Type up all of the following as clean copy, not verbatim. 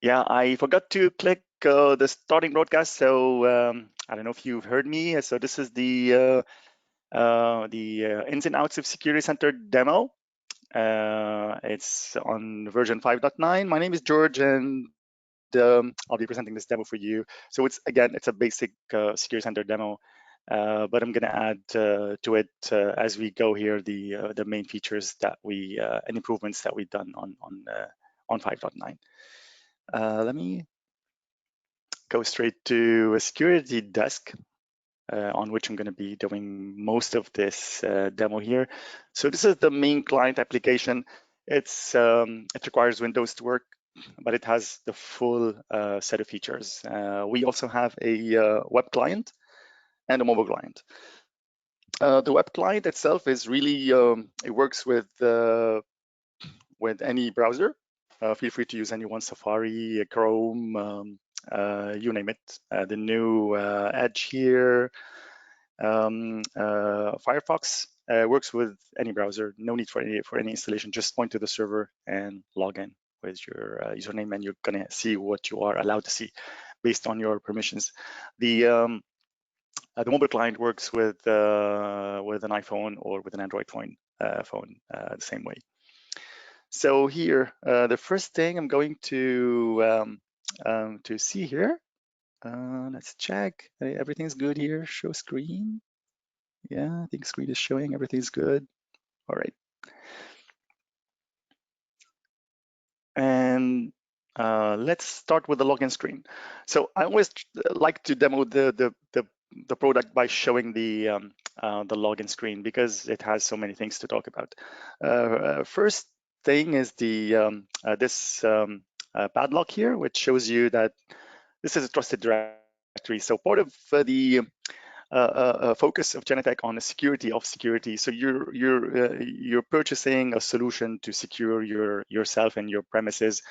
Yeah, I forgot to click the starting broadcast, so I don't know if you've heard me. So this is the ins and outs of Security Center demo. It's on version 5.9. My name is George, and I'll be presenting this demo for you. So it's a basic Security Center demo, but I'm going to add to it as we go here the main features that we and improvements that we've done on 5.9. Let me go straight to a security desk on which I'm going to be doing most of this demo here. So this is the main client application. It requires Windows to work, but it has the full set of features. We also have a web client and a mobile client. The web client itself is really, it works with any browser. Feel free to use any one, Safari, Chrome, you name it. The new Edge here, Firefox works with any browser. No need for any installation. Just point to the server and log in with your username, and you're gonna see what you are allowed to see based on your permissions. The mobile client works with an iPhone or with an Android phone the same way. So here, the first thing I'm going to see here. Let's check. Everything's good here. Show screen. Yeah, I think screen is showing. Everything's good. All right. And let's start with the login screen. So I always like to demo the product by showing the login screen because it has so many things to talk about. First thing is this padlock here, which shows you that this is a trusted directory. So part of the focus of Genetec on the security of security. So you're purchasing a solution to secure yourself and your premises,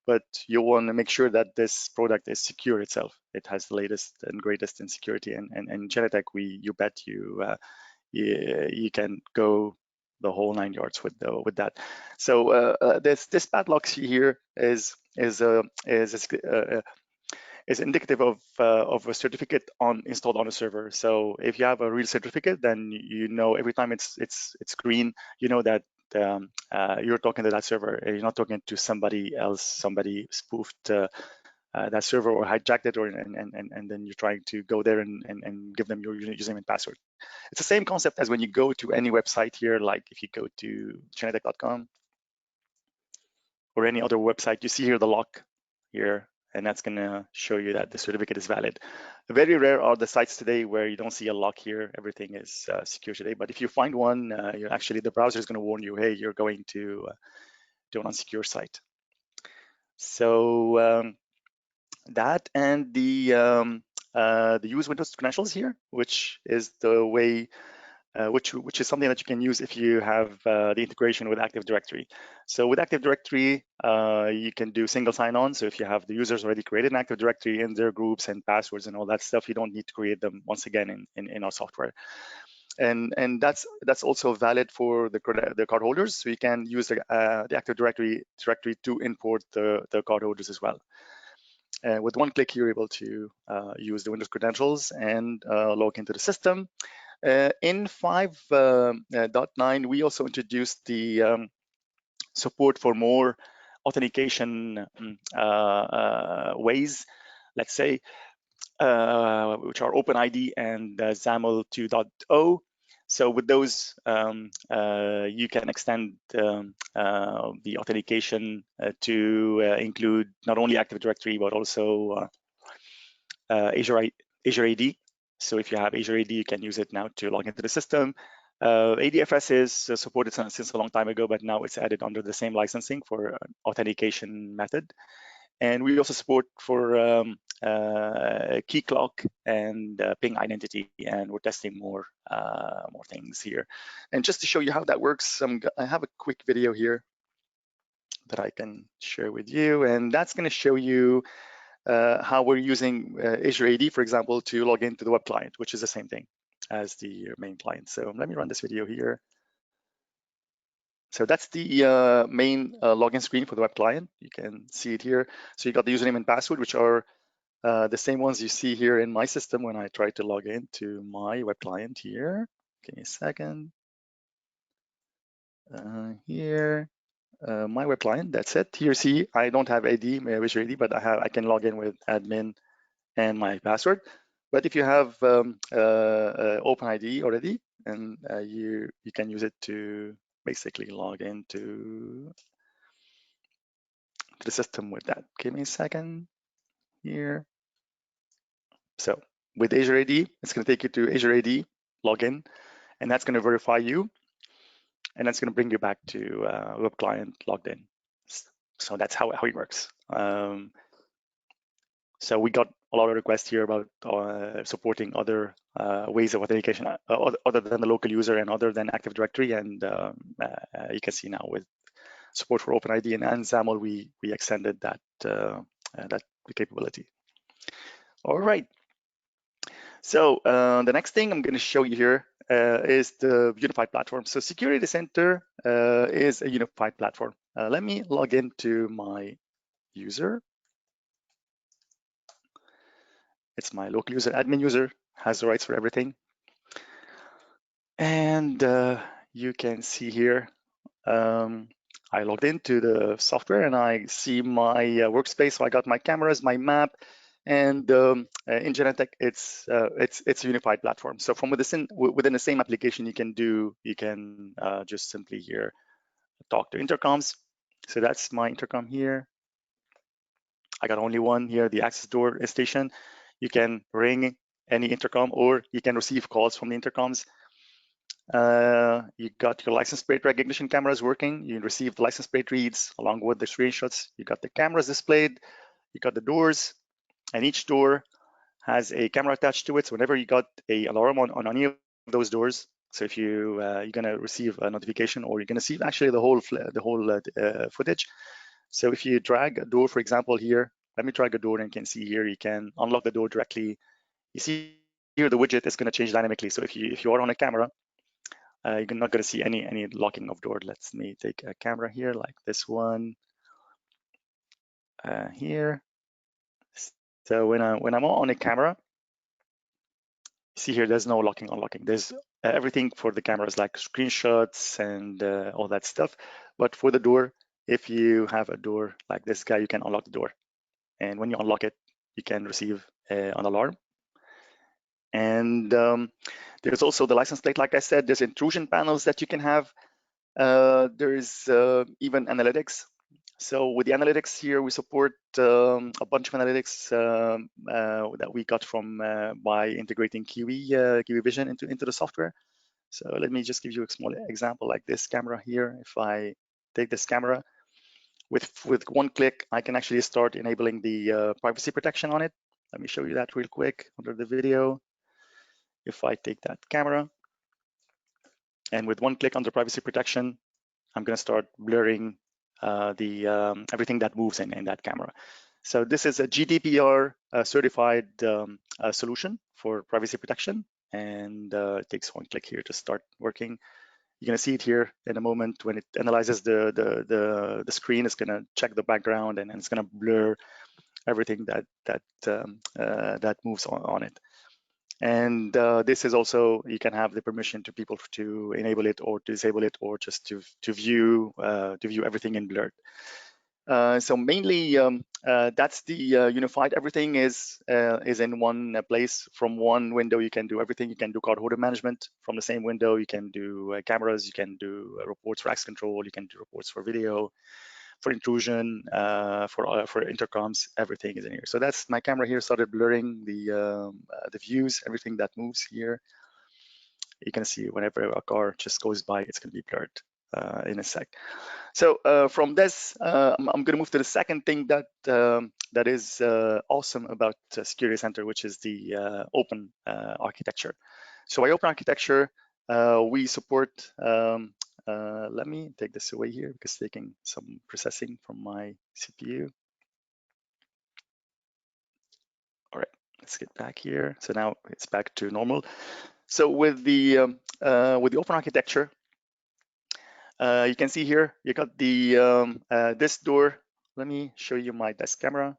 but you want to make sure that this product is secure itself. It has the latest and greatest in security, and Genetec, you bet you can go the whole 9 yards with that. So this padlock here is indicative of a certificate installed on a server. So if you have a real certificate, then you know every time it's green, you know that you're talking to that server. You're not talking to somebody else. Somebody spoofed that server or hijacked it, and then you're trying to go there and give them your username and password. It's the same concept as when you go to any website here, like if you go to genetec.com or any other website, you see here the lock here, and that's going to show you that the certificate is valid. Very rare are the sites today where you don't see a lock here. Everything is secure today. But if you find one, the browser is going to warn you, hey, you're going to an unsecure site. So that and the use Windows credentials here, which is the way which is something that you can use if you have the integration with Active Directory. So with Active Directory, you can do single sign-on. So if you have the users already created an Active Directory in their groups and passwords and all that stuff, you don't need to create them once again in our software. And that's also valid for the cardholders. So you can use the Active Directory to import the cardholders as well. With one click, you're able to use the Windows credentials and log into the system. In 5.9, we also introduced the support for more authentication ways, let's say, which are OpenID and XAML 2.0. So with those, you can extend the authentication to include not only Active Directory, but also Azure AD. So if you have Azure AD, you can use it now to log into the system. ADFS is supported since a long time ago, but now it's added under the same licensing for authentication method. And we also support for key clock and ping identity, and we're testing more things here. And just to show you how that works, I have a quick video here that I can share with you, and that's going to show you how we're using Azure AD, for example, to log into the web client, which is the same thing as the main client. So let me run this video here. So that's the main login screen for the web client. You can see it here. So you got the username and password, which are the same ones you see here in my system when I try to log in to my web client here. Give me a second. Here, my web client, that's it. Here, see, I don't have ID, Visual ID, but I can log in with admin and my password. But if you have OpenID already, and you can use it to basically log into the system with that. Give me a second here. So with Azure AD, it's going to take you to Azure AD login, and that's going to verify you, and that's going to bring you back to web client logged in. So that's how it works. So we got a lot of requests here about supporting other ways of authentication other than the local user and other than Active Directory, and you can see now with support for OpenID and XAML, we extended that that capability. All right. So the next thing I'm going to show you here is the unified platform. So Security Center is a unified platform. Let me log into my user. It's my local user, admin user, has the rights for everything. And you can see here, I logged into the software and I see my workspace. So I got my cameras, my map, and in Genetec, it's a unified platform. So from within the same application, you can just simply here talk to intercoms. So that's my intercom here. I got only one here, the access door station. You can ring any intercom or you can receive calls from the intercoms. You got your license plate recognition cameras working. You receive the license plate reads along with the screenshots. You got the cameras displayed. You got the doors, and each door has a camera attached to it. So whenever you got a alarm on any of those doors, so if you're gonna receive a notification, or you're gonna see actually the whole footage. So if you drag a door, for example, here, let me drag a door, and you can see here you can unlock the door directly. You see here the widget is gonna change dynamically. So if you are on a camera, you're not going to see any locking of door. Let me take a camera here, like this one here. So when I'm on a camera, see here, there's no locking, unlocking. There's everything for the cameras, like screenshots and all that stuff. But for the door, if you have a door like this guy, you can unlock the door. And when you unlock it, you can receive an alarm. And there's also the license plate. Like I said, there's intrusion panels that you can have. There's even analytics. So with the analytics here, we support a bunch of analytics that we got from by integrating Kiwi Vision into the software. So let me just give you a small example, like this camera here. If I take this camera, with one click, I can actually start enabling the privacy protection on it. Let me show you that real quick under the video. If I take that camera, and with one click under privacy protection, I'm going to start blurring everything that moves in that camera. So this is a GDPR certified solution for privacy protection, and it takes one click here to start working. You're going to see it here in a moment when it analyzes the screen. It's going to check the background, and it's going to blur everything that moves on it. And this is also, you can have the permission to people to enable it or to disable it, or just to view everything in blurred. So mainly that's the unified. Everything is in one place. From one window, you can do everything. You can do cardholder management from the same window. You can do cameras. You can do reports for access control. You can do reports for video, for intrusion, for intercoms. Everything is in here. So that's my camera here. Started blurring the views, everything that moves here. You can see whenever a car just goes by, it's going to be blurred in a sec. So from this, I'm going to move to the second thing that is awesome about Security Center, which is the open architecture. So by open architecture, we support. Let me take this away here because it's taking some processing from my CPU. All right, let's get back here. So now it's back to normal. So with the open architecture, You can see here, you got the this door. Let me show you my desk camera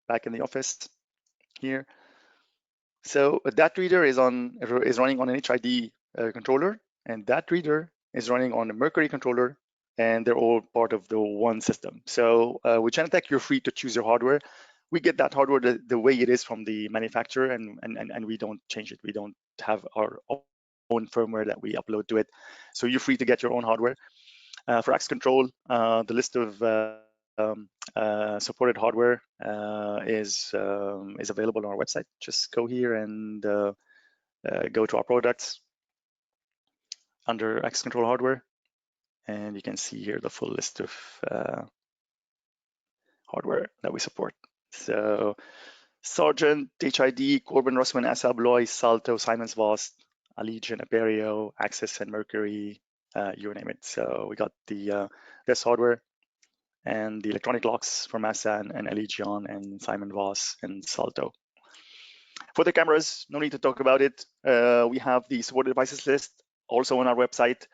back in the office here. So that reader is running on an HID controller, and that reader is running on a Mercury controller, and they're all part of the one system. So with Genetec, you're free to choose your hardware. We get that hardware the way it is from the manufacturer, and we don't change it. We don't have our own firmware that we upload to it. So you're free to get your own hardware. For access control, the list of supported hardware is available on our website. Just go here and go to our products under access control hardware, and you can see here the full list of hardware that we support. So Sargent, HID, Corbin, Russwin, ASA Abloy, Salto, SimonsVoss, Allegion, Apereo, Axis, and Mercury, you name it. So we got the this hardware and the electronic locks from ASA and Allegion and SimonsVoss and Salto. For the cameras, no need to talk about it. We have the supported devices list also on our website.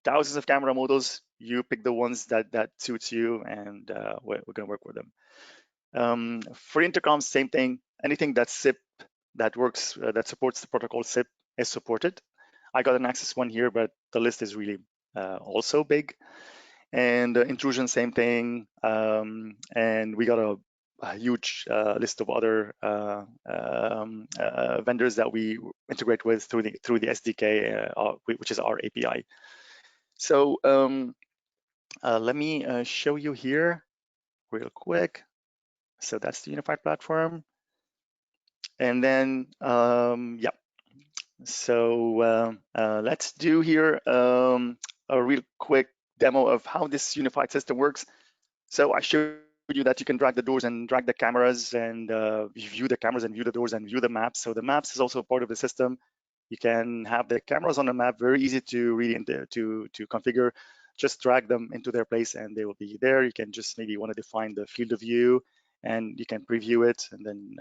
Thousands of camera models. You pick the ones that suits you, and we're going to work with them. For intercoms, same thing. Anything that's SIP that works, that supports the protocol SIP is supported. I got an Axis one here, but the list is really also big. And intrusion, same thing. And we got a huge list of other vendors that we integrate with through the SDK, which is our API. So let me show you here real quick. So that's the unified platform. And then, yeah. So let's do here a real quick demo of how this unified system works. So I showed you that you can drag the doors and drag the cameras, and view the cameras and view the doors and view the maps. So the maps is also part of the system. You can have the cameras on the map, very easy to really to configure. Just drag them into their place and they will be there. You can just maybe want to define the field of view, and you can preview it and then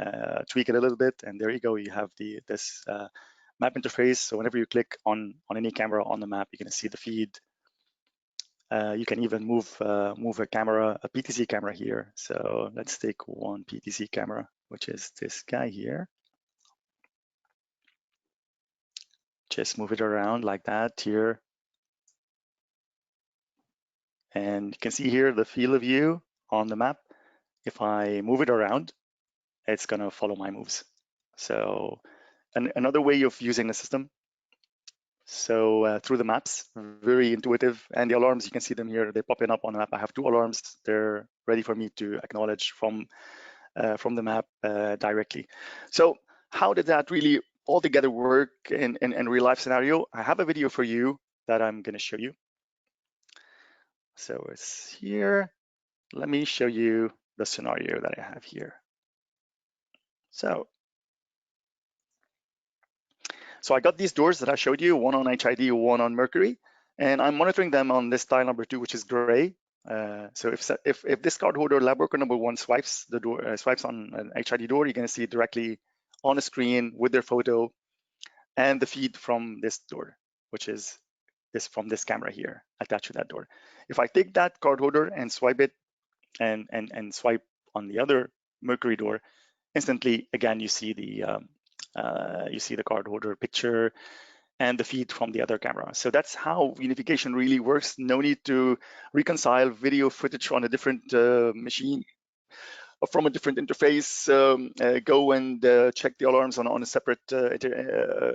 tweak it a little bit, and there you go. You have this map interface. So whenever you click on any camera on the map, you're going to see the feed. You can even move a camera, a PTZ camera here. So let's take one PTZ camera, which is this guy here. Just move it around like that here. And you can see here the field of view on the map. If I move it around, it's gonna follow my moves. So another way of using the system. So through the maps, very intuitive. And the alarms, you can see them here, they're popping up on the map. I have 2 alarms. They're ready for me to acknowledge from the map directly. So how did that really all together work in real life scenario? I have a video for you that I'm gonna show you. So it's here. Let me show you the scenario that I have here. So I got these doors that I showed you, one on HID, one on Mercury, and I'm monitoring them on this tile number 2, which is gray. So if this cardholder lab worker number 1 swipes the door, swipes on an HID door, you're going to see it directly on the screen with their photo and the feed from this door, which is from this camera here attached to that door. If I take that cardholder and swipe it and swipe on the other Mercury door, instantly again you see the cardholder picture and the feed from the other camera. So that's how unification really works. No need to reconcile video footage on a different machine or from a different interface. Go and check the alarms on a separate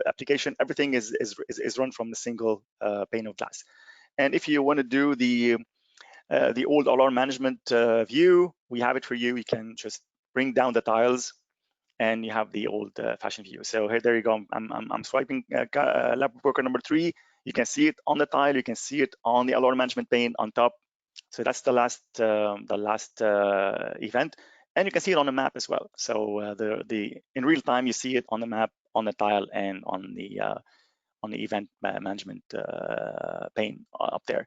application. Everything is run from the single pane of glass. And if you want to do the old alarm management view, we have it for you. You can just bring down the tiles and you have the old fashioned view. So here, there you go. I'm swiping lab worker number 3. You can see it on the tile. You can see it on the alarm management pane on top. So that's the last event, and you can see it on the map as well. So in real time, you see it on the map, on the tile, and on the event management pane up there.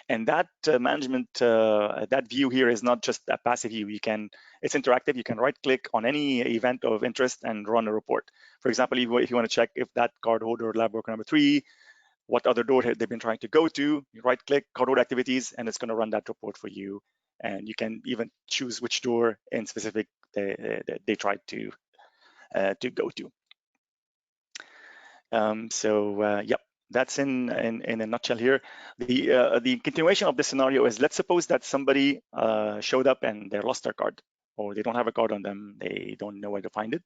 And that management, that view here is not just a passive view. It's interactive. You can right-click on any event of interest and run a report. For example, if you want to check if that cardholder lab worker number 3 what other door they've been trying to go to. You right-click card holder activities, and it's going to run that report for you. And you can even choose which door in specific they tried to go to. Yep, that's in a nutshell here. The continuation of the scenario is, let's suppose that somebody showed up and they lost their card, or they don't have a card on them, they don't know where to find it.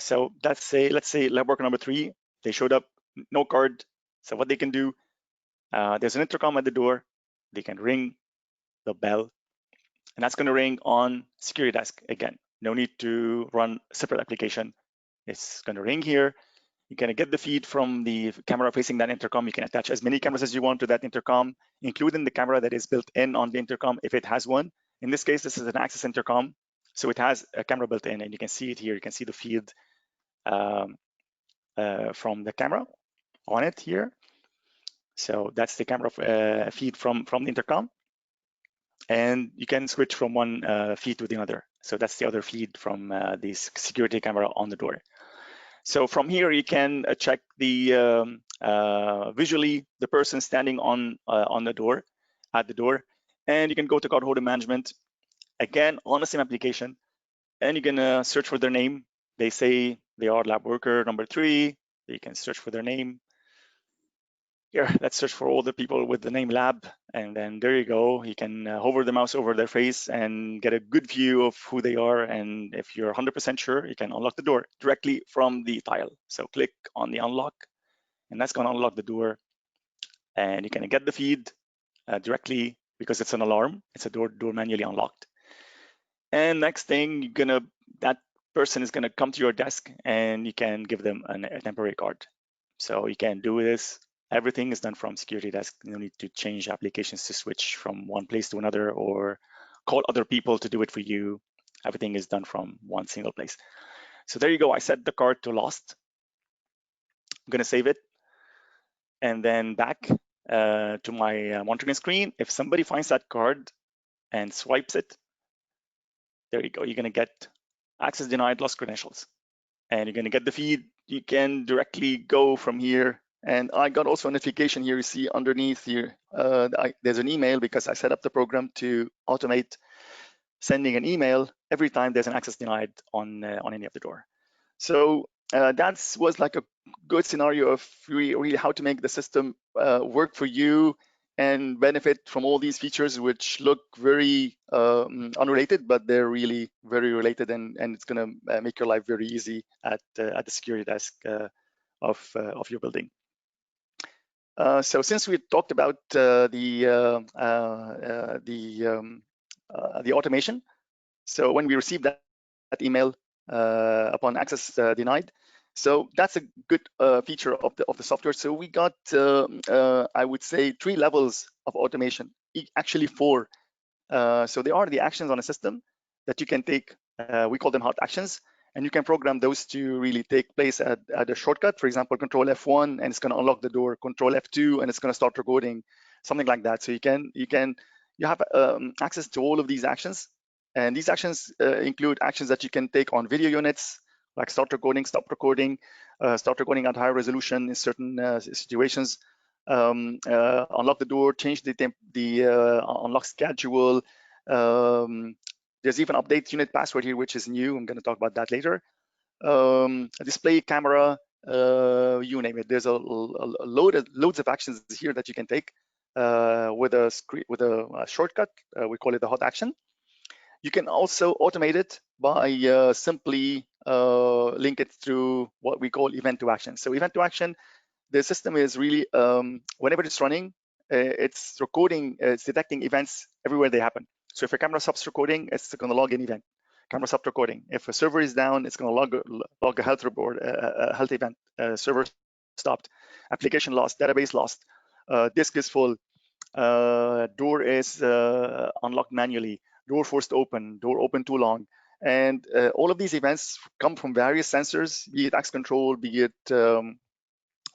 So let's say lab worker number 3, they showed up, no card. So what they can do, there's an intercom at the door, they can ring the bell, and that's going to ring on security desk. Again, no need to run a separate application. It's going to ring here. You're going to get the feed from the camera facing that intercom. You can attach as many cameras as you want to that intercom, including the camera that is built in on the intercom if it has one. In this case, this is an access intercom, so it has a camera built in, and you can see it here. You can see the feed from the camera on it here. So that's the camera feed from the intercom. And you can switch from one feed to the other. So that's the other feed from the security camera on the door. So from here, you can check the visually the person standing on the door, at the door, and you can go to cardholder management, again on the same application, and you can search for their name. They say they are lab worker number 3. You can search for their name. Here, let's search for all the people with the name lab, and then there you go. You can hover the mouse over their face and get a good view of who they are. And if you're 100% sure, you can unlock the door directly from the tile. So click on the unlock, and that's going to unlock the door. And you can get the feed directly because it's an alarm. It's a door manually unlocked. And next thing, that person is going to come to your desk, and you can give them a temporary card. So you can do this. Everything is done from security desk. No need to change applications to switch from one place to another or call other people to do it for you. Everything is done from one single place. So there you go. I set the card to lost. I'm going to save it. And then back to my monitoring screen. If somebody finds that card and swipes it, there you go. You're going to get access denied, lost credentials. And you're going to get the feed. You can directly go from here. And I got also a notification here. You see underneath here, there's an email because I set up the program to automate sending an email every time there's an access denied on any of the door. So that was like a good scenario of really how to make the system work for you and benefit from all these features, which look very unrelated, but they're really very related, and it's going to make your life very easy at the security desk of your building. So since we talked about the automation, so when we received that email upon access denied, so that's a good feature of the software. So we got, I would say, 3 levels of automation, actually 4. So they are the actions on a system that you can take. We call them hot actions. And you can program those to really take place at a shortcut. For example, Control F1, and it's going to unlock the door. Control F2, and it's going to start recording, something like that. So you have access to all of these actions, and these actions include actions that you can take on video units, like start recording, stop recording, start recording at higher resolution in certain situations, unlock the door, change the unlock schedule. There's even update unit password here, which is new. I'm going to talk about that later. Display camera, you name it. There's loads of actions here that you can take with a shortcut. We call it the hot action. You can also automate it by simply link it through what we call event to action. So event to action, the system is really whenever it's running, it's recording, it's detecting events everywhere they happen. So if a camera stops recording, it's going to log an event. Camera stopped recording. If a server is down, it's going to log a health report, a health event. Server stopped, application lost, database lost, disk is full, door is unlocked manually, door forced open, door open too long. And all of these events come from various sensors, be it access control, be it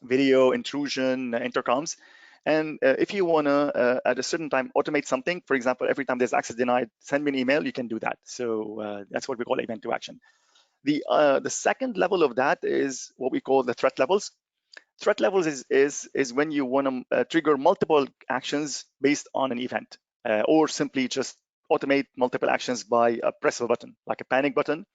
video, intrusion, intercoms. And if you want to, at a certain time, automate something, for example, every time there's access denied, send me an email, you can do that. So that's what we call event to action. The second level of that is what we call the threat levels. threat levels is when you want to trigger multiple actions based on an event, or simply just automate multiple actions by a press of a button, like a panic button.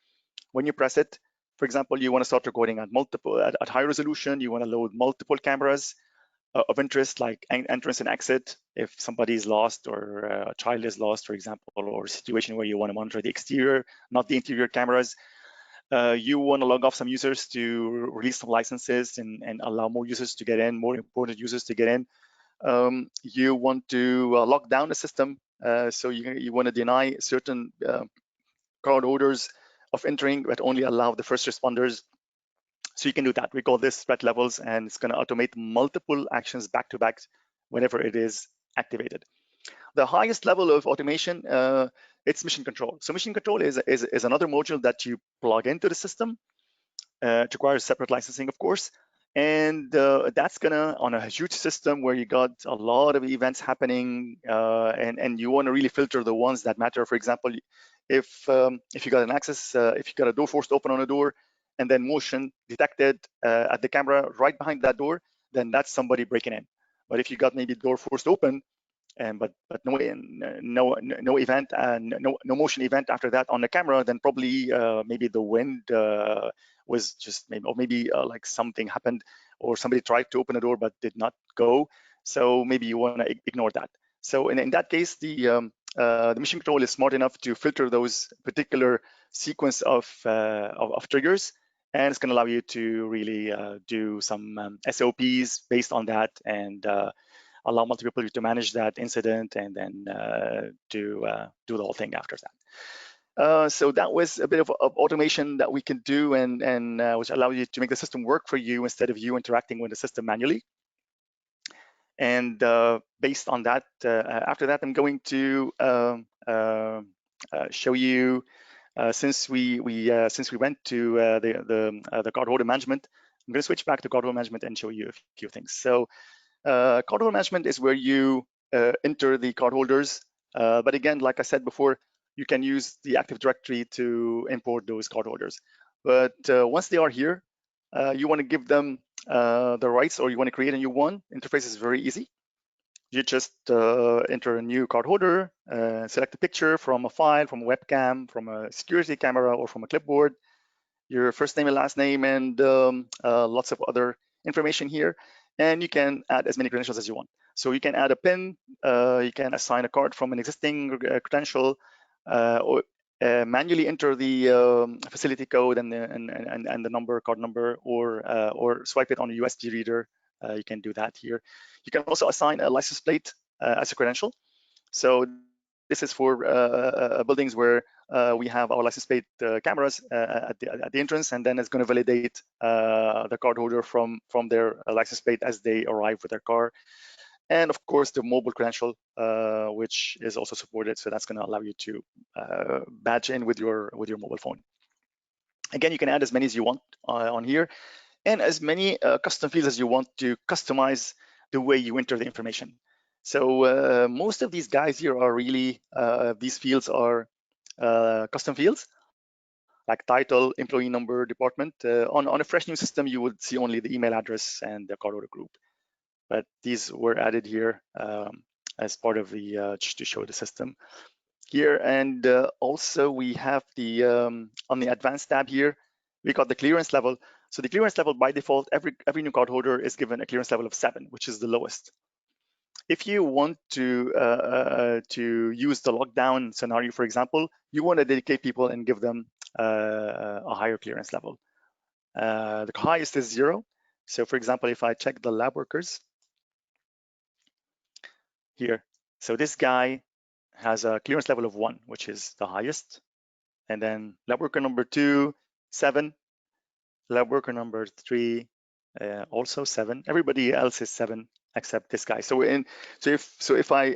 When you press it, for example, you want to start recording at high resolution. You want to load multiple cameras of interest, like entrance and exit, if somebody is lost or a child is lost, for example, or a situation where you want to monitor the exterior, not the interior cameras. You want to log off some users to release some licenses and allow more users to get in, more important users to get in. You want to lock down the system, so you want to deny certain card holders of entering, but only allow the first responders. So you can do that. We call this threat levels, and it's going to automate multiple actions back to back whenever it is activated. The highest level of automation, it's mission control. So mission control is another module that you plug into the system. It requires separate licensing, of course. And that's gonna, on a huge system where you got a lot of events happening, and you want to really filter the ones that matter. For example, if you got an access, if you got a door forced open on a door, and then motion detected at the camera right behind that door, then that's somebody breaking in. But if you got maybe door forced open, but no event and no motion event after that on the camera, then probably maybe the wind was just maybe like something happened, or somebody tried to open a door but did not go. So maybe you want to ignore that. So in that case, the mission control is smart enough to filter those particular sequence of triggers, and it's going to allow you to really do some SOPs based on that, and allow multiple people to manage that incident, and then do the whole thing after that. So that was a bit of automation that we can do, and which allow you to make the system work for you instead of you interacting with the system manually. And based on that, after that, I'm going to show you, since we went to the cardholder management, I'm going to switch back to cardholder management and show you a few things. So cardholder management is where you enter the cardholders, but again, like I said before, you can use the Active Directory to import those cardholders. But once they are here, you want to give them the rights, or you want to create a new one. Interface is very easy. You just enter a new cardholder, select a picture from a file, from a webcam, from a security camera, or from a clipboard, your first name and last name, and lots of other information here. And you can add as many credentials as you want. So you can add a PIN, you can assign a card from an existing credential, or manually enter the facility code and the number, card number, or swipe it on a USB reader. You can do that here. You can also assign a license plate as a credential. So this is for buildings where we have our license plate cameras at the entrance, and then it's going to validate the cardholder from their license plate as they arrive with their car. And of course, the mobile credential, which is also supported. So that's going to allow you to badge in with your mobile phone. Again, you can add as many as you want on here, and as many custom fields as you want to customize the way you enter the information. So most of these guys here are really, these fields are custom fields, like title, employee number, department. On a fresh new system, you would see only the email address and the cardholder group. But these were added here as part of the, just to show the system here. And also we have the, on the advanced tab here, we got the clearance level. So the clearance level by default, every new cardholder is given a clearance level of 7, which is the lowest. If you want to use the lockdown scenario, for example, you want to dedicate people and give them a higher clearance level. The highest is 0. So for example, if I check the lab workers here, so this guy has a clearance level of 1, which is the highest. And then lab worker number 2, 7. Lab worker number 3, also 7. Everybody else is 7 except this guy. So if I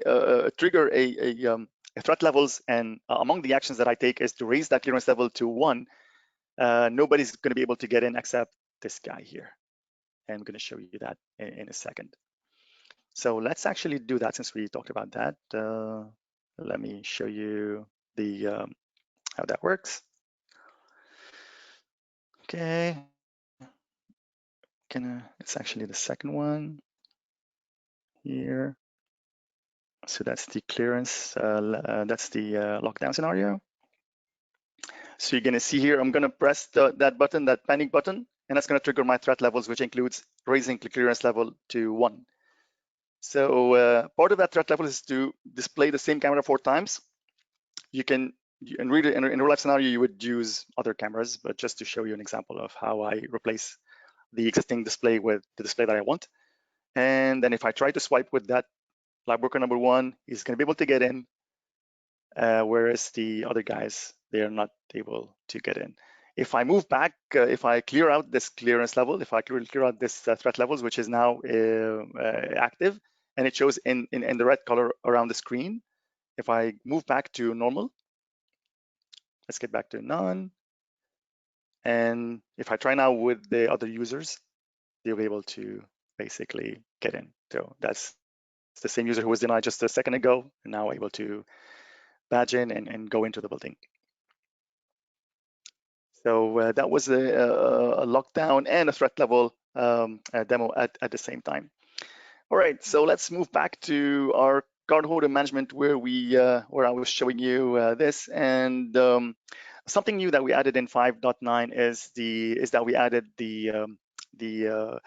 trigger a threat levels, and among the actions that I take is to raise that clearance level to 1, nobody's going to be able to get in except this guy here. And I'm going to show you that in a second. So let's actually do that, since we talked about that. Let me show you the how that works. Okay. It's actually the second one here. So that's the clearance, that's the lockdown scenario. So you're gonna see here, I'm gonna press that button, that panic button, and that's gonna trigger my threat levels, which includes raising the clearance level to 1. So part of that threat level is to display the same camera 4 times. You can, in real life scenario, you would use other cameras, but just to show you an example of how I replace the existing display with the display that I want. And then if I try to swipe with that lab worker number 1, he's gonna be able to get in, whereas the other guys, they are not able to get in. If I move back, if I clear out this clearance level, if I clear out this threat levels, which is now active, and it shows in the red color around the screen. If I move back to normal, let's get back to none. And if I try now with the other users, they'll be able to basically get in. So that's the same user who was denied just a second ago, and now able to badge in and go into the building. So that was a lockdown and a threat level demo at the same time. All right, so let's move back to our cardholder management where I was showing you this. And something new that we added in 5.9 is that we added the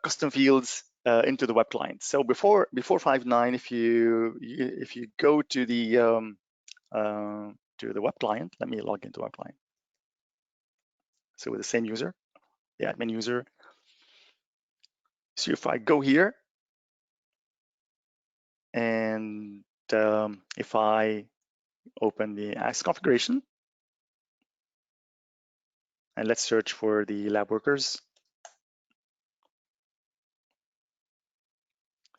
custom fields into the web client. So before 5.9, if you go to the web client, let me log into web client. So with the same user, the admin user. So if I go here and if I open the access configuration and let's search for the lab workers.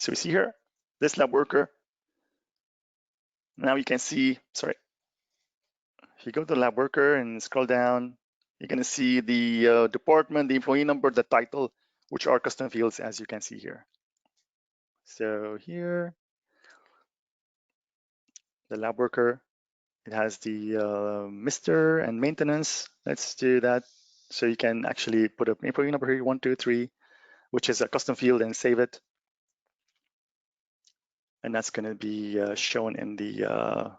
So we see here, this lab worker. Now you can see, sorry, if you go to the lab worker and scroll down, you're gonna see the department, the employee number, the title, which are custom fields as you can see here. So here, the lab worker, it has the Mr. and maintenance. Let's do that. So you can actually put an employee number here, 123, which is a custom field, and save it. And that's going to be shown in the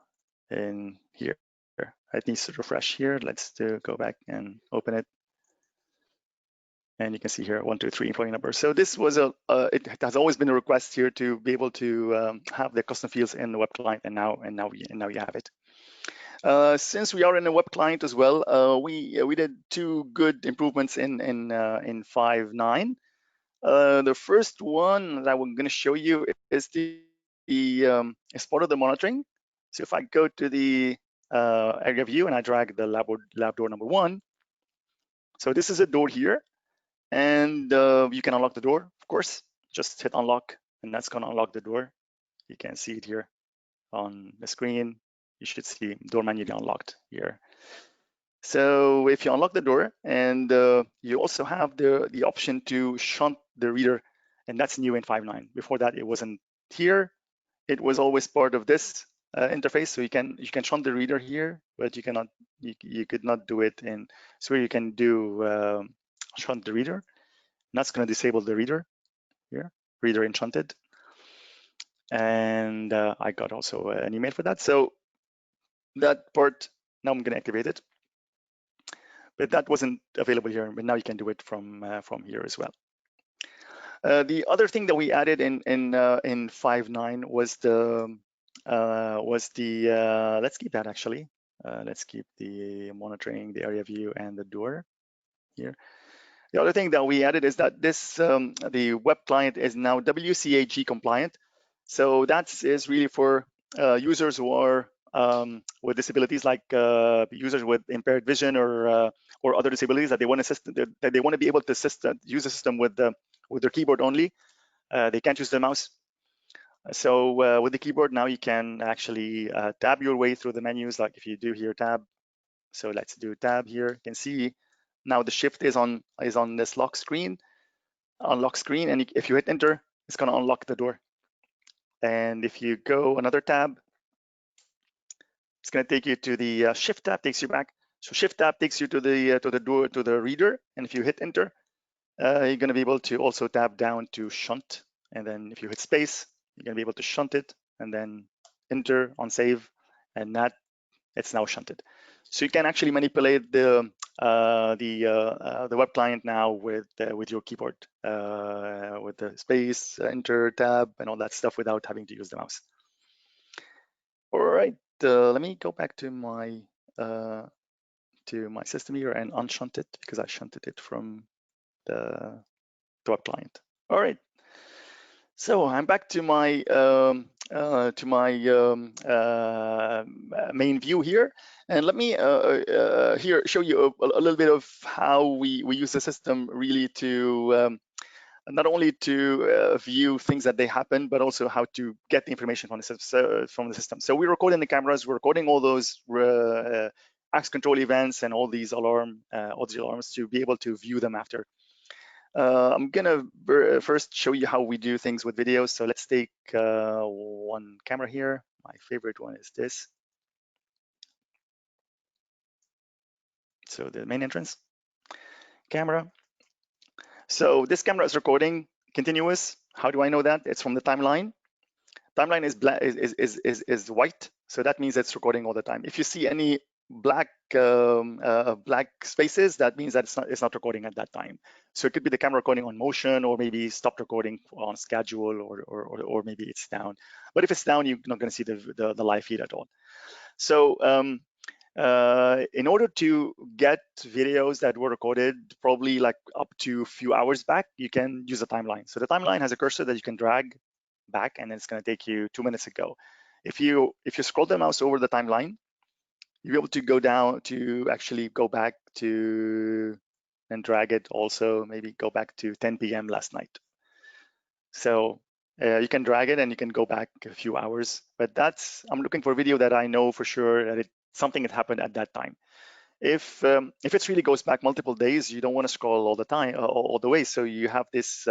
in here. I need to refresh here. Let's go back and open it. And you can see here 123 employee number. So this was it has always been a request here to be able to have the custom fields in the web client, and now you have it. Since we are in a web client as well, we did 2 good improvements in 5.9. The first one that I'm going to show you is is part of the monitoring. So if I go to the area view and I drag the lab door number 1, so this is a door here, and you can unlock the door, of course. Just hit unlock, and that's going to unlock the door. You can see it here on the screen. You should see door manually unlocked here. So if you unlock the door, and you also have the option to shunt the reader, and that's new in 5.9. Before that, it wasn't here. It was always part of this interface. So you can shunt the reader here, but you cannot. You could not do it in. So you can do shunt the reader. And that's going to disable the reader here, reader enchanted. And I got also an email for that. So that part, now I'm going to activate it. But that wasn't available here, but now you can do it from here as well. The other thing that we added in 5.9 was let's keep that actually. Let's keep the monitoring, the area view, and the door here. The other thing that we added is that this the web client is now WCAG compliant. So that is really for users who are with disabilities, like users with impaired vision or other disabilities that they want to be able to use the system with their keyboard only. They can't use the mouse. So with the keyboard now you can actually tab your way through the menus, like if you do here tab. So let's do tab here. You can see now the shift is on this unlock screen, and if you hit enter, it's going to unlock the door. And if you go another tab, it's going to take you to the shift tab, takes you back. So shift tab takes you to the door, to the reader, and if you hit enter, you're going to be able to also tap down to shunt, and then if you hit space, you're going to be able to shunt it, and then enter on save, and that it's now shunted. So you can actually manipulate the web client now with your keyboard, with the space, enter, tab, and all that stuff without having to use the mouse. All right, let me go back to my system here and unshunt it, because I shunted it from the web client. All right. So I'm back to my main view here, and let me here show you a little bit of how we use the system really to not only to view things that they happen, but also how to get the information from the system. So we're recording the cameras, we're recording all those access control events and all these alarms to be able to view them after. I'm gonna first show you how we do things with videos. So let's take one camera here. My favorite one is this. So the main entrance camera. So this camera is recording continuous. How do I know that? It's from the timeline. Timeline is black, is white, so that means it's recording all the time. If you see any black black spaces, that means that it's not recording at that time. So it could be the camera recording on motion, or maybe stopped recording on schedule, or maybe it's down. But if it's down, you're not going to see the live feed at all. So in order to get videos that were recorded probably like up to a few hours back, you can use a timeline. So the timeline has a cursor that you can drag back, and it's going to take you 2 minutes ago. If you scroll the mouse over the timeline, you'll be able to go down to actually go back to and drag it also, maybe go back to 10 p.m. last night. So you can drag it and you can go back a few hours, but I'm looking for a video that I know for sure that something had happened at that time. If it really goes back multiple days, you don't want to scroll all the time, all the way. So you have this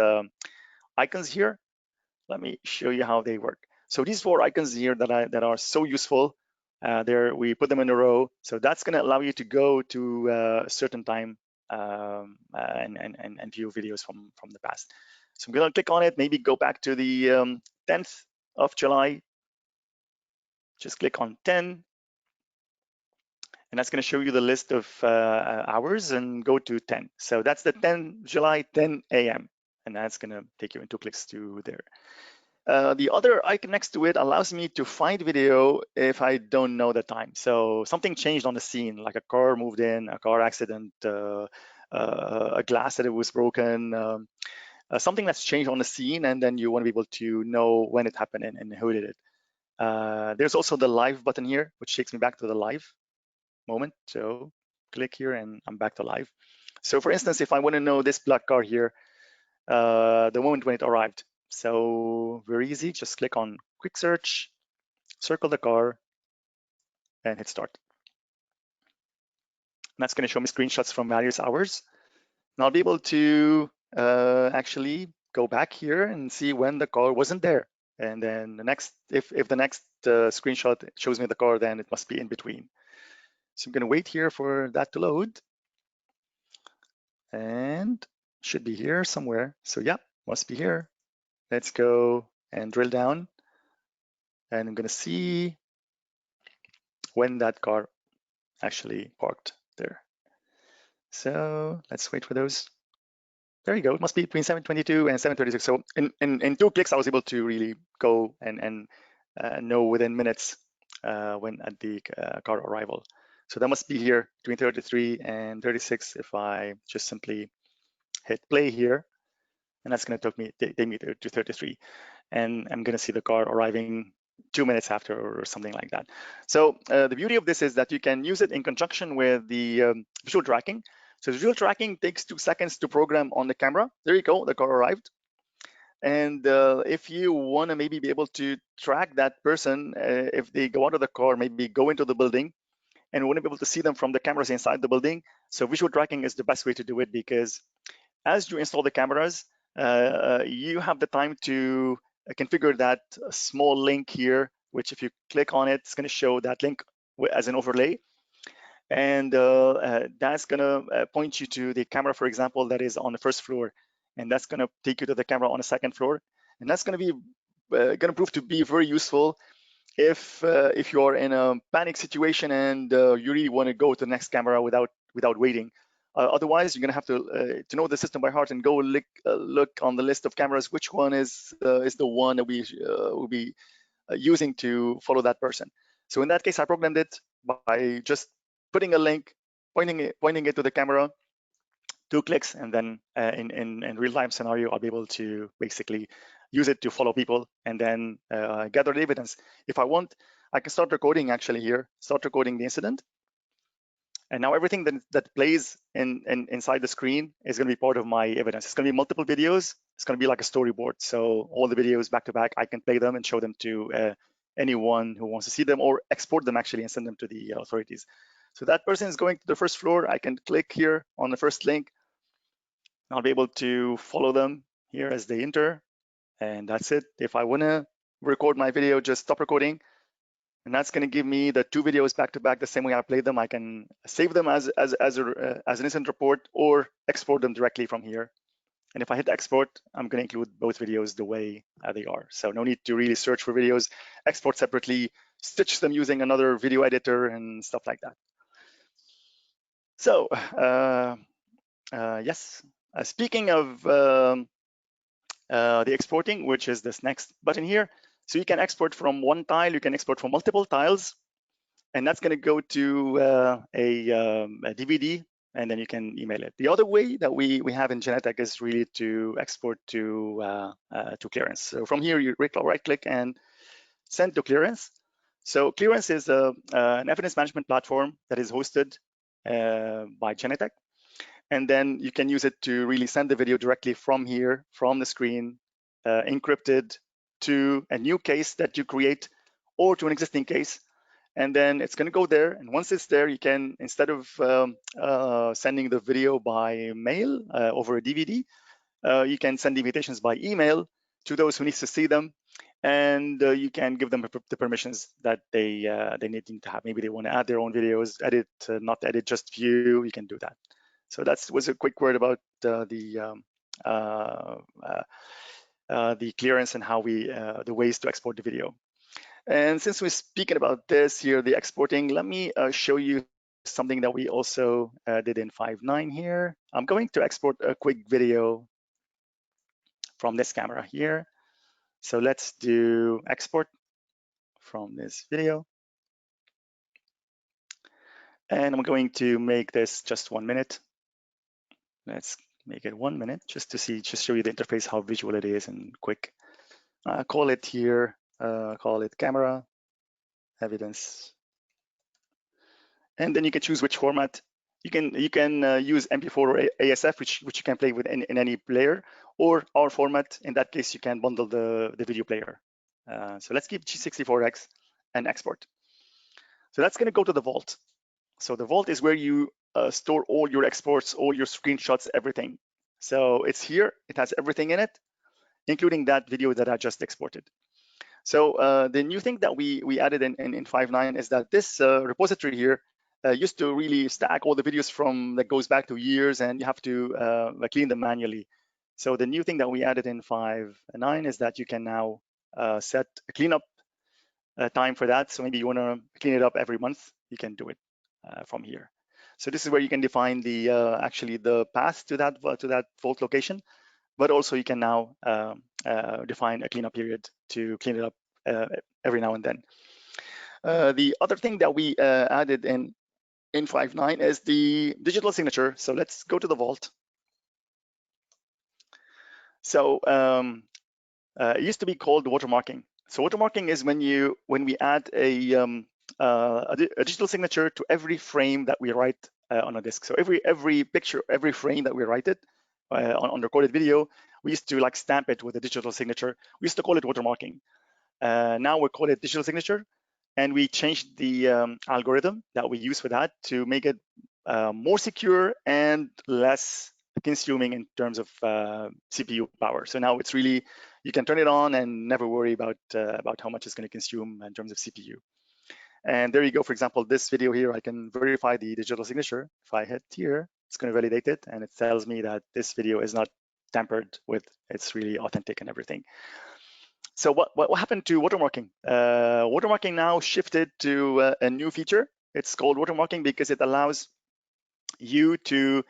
icons here. Let me show you how they work. So these 4 icons here that are so useful. There we put them in a row. So that's going to allow you to go to a certain time and view videos from the past. So I'm going to click on it. Maybe go back to the 10th of July. Just click on 10. And that's going to show you the list of hours, and go to 10. So that's the 10 July, 10 a.m. And that's going to take you in 2 clicks to there. The other icon next to it allows me to find video if I don't know the time. So something changed on the scene, like a car moved in, a car accident, a glass that it was broken, something that's changed on the scene, and then you want to be able to know when it happened and who did it. There's also the live button here, which takes me back to the live moment. So click here and I'm back to live. So for instance, if I want to know this black car here, the moment when it arrived. So very easy, just click on quick search, circle the car, and hit start. And that's going to show me screenshots from various hours. And I'll be able to actually go back here and see when the car wasn't there. And then the next, if the next screenshot shows me the car, then it must be in between. So I'm going to wait here for that to load. And should be here somewhere. So yeah, must be here. Let's go and drill down. And I'm going to see when that car actually parked there. So let's wait for those. There you go. It must be between 7:22 and 7:36. So in 2 clicks, I was able to really go and know within minutes when at the car arrival. So that must be here between 33 and 36 if I just simply hit play here. And that's going to take me to 33. And I'm going to see the car arriving 2 minutes after or something like that. So the beauty of this is that you can use it in conjunction with the visual tracking. So the visual tracking takes 2 seconds to program on the camera. There you go, the car arrived. And if you want to maybe be able to track that person, if they go out of the car, maybe go into the building, and want to be able to see them from the cameras inside the building. So visual tracking is the best way to do it, because as you install the cameras, you have the time to configure that small link here, which if you click on it, it's going to show that link as an overlay. and that's gonna point you to the camera, for example, that is on the first floor, and that's gonna take you to the camera on the second floor, and that's gonna be gonna prove to be very useful if you're in a panic situation and you really want to go to the next camera without waiting. Otherwise, you're gonna have to know the system by heart and go look on the list of cameras, which one is the one that we will be using to follow that person. So in that case, I programmed it by just putting a link, pointing it to the camera, 2 clicks, and then in real-time scenario, I'll be able to basically use it to follow people and then gather the evidence. If I want, I can start recording actually here, start recording the incident. And now everything that plays inside the screen is going to be part of my evidence. It's going to be multiple videos. It's going to be like a storyboard. So all the videos back to back, I can play them and show them to anyone who wants to see them, or export them actually and send them to the authorities. So that person is going to the first floor. I can click here on the first link. I'll be able to follow them here as they enter, and that's it. If I want to record my video, just stop recording, and that's going to give me the 2 videos back to back the same way I played them. I can save them as an incident report or export them directly from here. And if I hit export, I'm going to include both videos the way they are. So no need to really search for videos, export separately, stitch them using another video editor and stuff like that. So yes, speaking of the exporting, which is this next button here. So you can export from one tile, you can export from multiple tiles, and that's going to go to a DVD, and then you can email it. The other way that we have in Genetec is really to export to Clearance. So from here, you right click and send to Clearance. So Clearance is an evidence management platform that is hosted by Genetec. And then you can use it to really send the video directly from here, from the screen, encrypted to a new case that you create or to an existing case. And then it's going to go there. And once it's there, you can, instead of sending the video by mail over a DVD, you can send invitations by email to those who need to see them. And you can give them the permissions that they need to have. Maybe they want to add their own videos, edit, not edit, just view. You can do that. So that was a quick word about the Clearance and how the ways to export the video. And since we're speaking about this here, the exporting, let me show you something that we also did in 5.9 here. I'm going to export a quick video from this camera here. So let's do export from this video. And I'm going to make this just 1 minute. Let's make it 1 minute just to show you the interface, how visual it is and quick. Call it here, call it camera, evidence. And then you can choose which format. You can use MP4 or ASF, which you can play with in any player, or our format. In that case, you can bundle the video player. So let's keep G64X and export. So that's going to go to the vault. So the vault is where you store all your exports, all your screenshots, everything. So it's here. It has everything in it, including that video that I just exported. So the new thing that we added in 5.9 is that this repository here used to really stack all the videos from that goes back to years, and you have to clean them manually. So the new thing that we added in 5.9 is that you can now set a cleanup time for that. So maybe you want to clean it up every month, you can do it from here. So this is where you can define the actually the path to that vault location, but also you can now define a cleanup period to clean it up every now and then. The other thing that we added in 5.9 is the digital signature. So let's go to the vault. So it used to be called watermarking. So watermarking is when we add a digital signature to every frame that we write on a disk. So every picture, every frame that we write it on recorded video, we used to like stamp it with a digital signature. We used to call it watermarking. Now we call it digital signature, and we changed the algorithm that we use for that to make it more secure and less consuming in terms of CPU power. So now it's really, you can turn it on and never worry about how much it's going to consume in terms of CPU. And there you go. For example, this video here, I can verify the digital signature. If I hit here, it's going to validate it, and it tells me that this video is not tampered with. It's really authentic and everything. So what happened to watermarking? Watermarking now shifted to a new feature. It's called watermarking because it allows you to